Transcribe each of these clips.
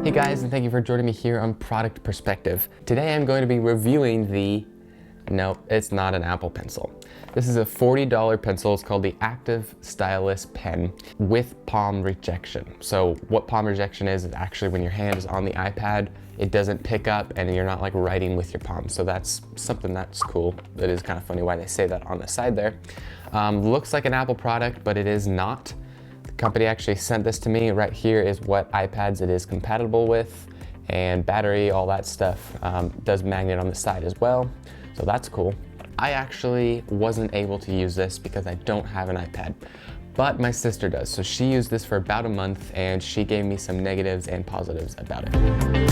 Hey guys, and thank you for joining me here on Product Perspective. Today I'm going to be reviewing no, it's not an Apple Pencil. This is a $40 pencil. It's called the Active Stylus Pen with palm rejection. So what palm rejection is actually when your hand is on the iPad, it doesn't pick up and you're not like writing with your palm. So that's something that's cool. It is kind of funny why they say that on the side there. Looks like an Apple product, but it is not. The company actually sent this to me. Right here is what iPads it is compatible with, and battery, all that stuff. Does magnet on the side as well. So that's cool. I actually wasn't able to use this because I don't have an iPad, but my sister does. So she used this for about a month and she gave me some negatives and positives about it.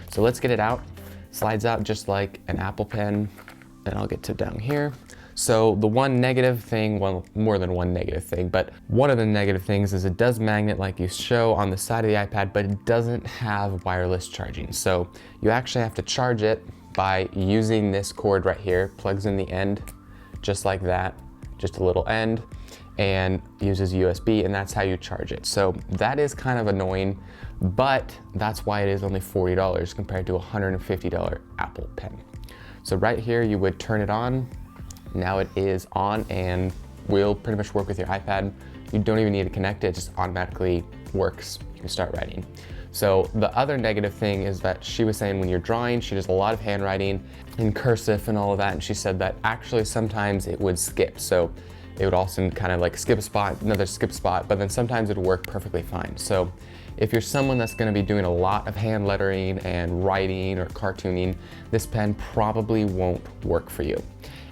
So let's get it out. Slides out just like an Apple Pen, and I'll get to down here. So the one negative thing, well, more than one negative thing, but one of the negative things is it does magnet like you show on the side of the iPad, but it doesn't have wireless charging. So you actually have to charge it by using this cord right here, plugs in the end, just like that, just a little end, and uses USB, and that's how you charge it. So that is kind of annoying, but that's why it is only $40 compared to a $150 Apple Pen. So right here, you would turn it on. Now it is on and will pretty much work with your iPad. You don't even need to connect it, it just automatically works. You can start writing. So the other negative thing is that she was saying when you're drawing, she does a lot of handwriting in cursive and all of that, and she said that actually sometimes it would skip. So it would also kind of like skip a spot, another skip spot, but then sometimes it would work perfectly fine. So if you're someone that's gonna be doing a lot of hand lettering and writing or cartooning, this pen probably won't work for you.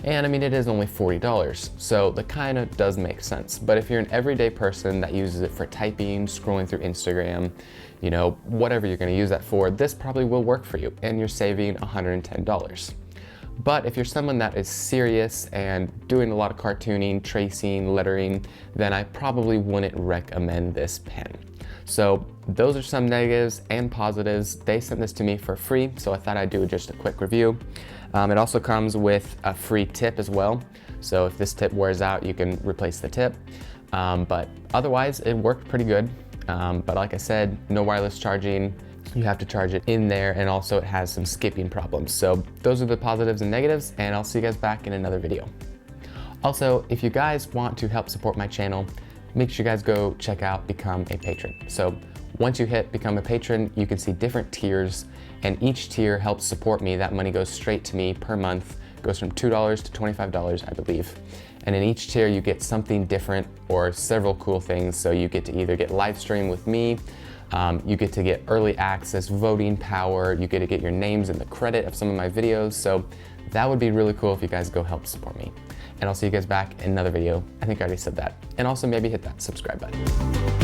And I mean, it is only $40, so that kind of does make sense. But if you're an everyday person that uses it for typing, scrolling through Instagram, you know, whatever you're gonna use that for, this probably will work for you, and you're saving $110. But if you're someone that is serious and doing a lot of cartooning, tracing, lettering, then I probably wouldn't recommend this pen. So those are some negatives and positives. They sent this to me for free, so I thought I'd do just a quick review. It also comes with a free tip as well. So if this tip wears out, you can replace the tip. But otherwise, it worked pretty good. But like I said, no wireless charging. You have to charge it in there, and also it has some skipping problems. So those are the positives and negatives, and I'll see you guys back in another video. Also, if you guys want to help support my channel, make sure you guys go check out Become a Patron. So once you hit Become a Patron, you can see different tiers, and each tier helps support me. That money goes straight to me per month. It goes from $2 to $25, I believe. And in each tier, you get something different or several cool things. So you get to either get live stream with me, you get to get early access, voting power, you get to get your names in the credit of some of my videos. So that would be really cool if you guys go help support me. And I'll see you guys back in another video. I think I already said that. And also maybe hit that subscribe button.